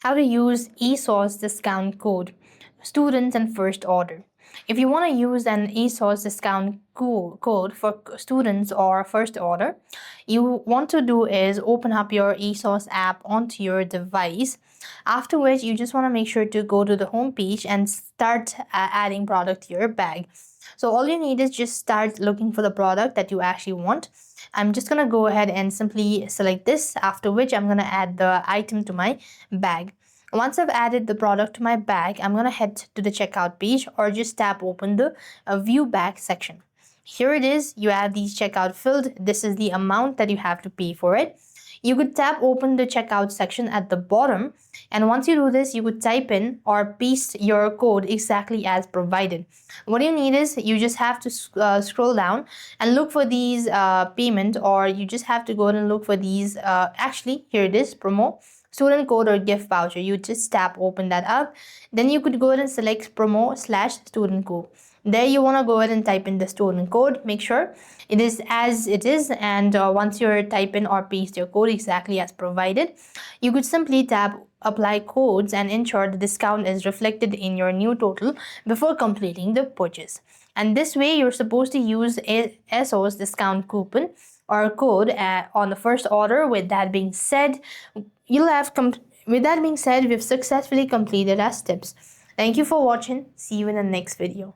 how to use ASOS discount code, students and first order. If you want to use an ASOS discount code for students or first order, you want to do is open up your ASOS app onto your device. After which, you just want to make sure to go to the home page and start adding product to your bag. So all you need is just start looking for the product that you actually want. I'm just gonna go ahead and simply select this, after which I'm gonna add the item to my bag. Once I've added the product to my bag, I'm gonna head to the checkout page or just tap open the view bag section. Here it is, you have these checkout filled. This is the amount that you have to pay for it. You could tap open the checkout section at the bottom, and once you do this, you could type in or paste your code exactly as provided. What you need is you just have to scroll down and look for these payment, or you just have to go and look for these actually here it is, promo student code or gift voucher. You just tap open that up, then you could go ahead and select promo slash student code. There you want to go ahead and type in the student code. Make sure it is as it is, and once you type in or paste your code exactly as provided, you could simply tap apply codes and ensure the discount is reflected in your new total before completing the purchase. And this way you're supposed to use a ASOS discount coupon or code on the first order. With that being said, we've successfully completed our steps. Thank you for watching. See you in the next video.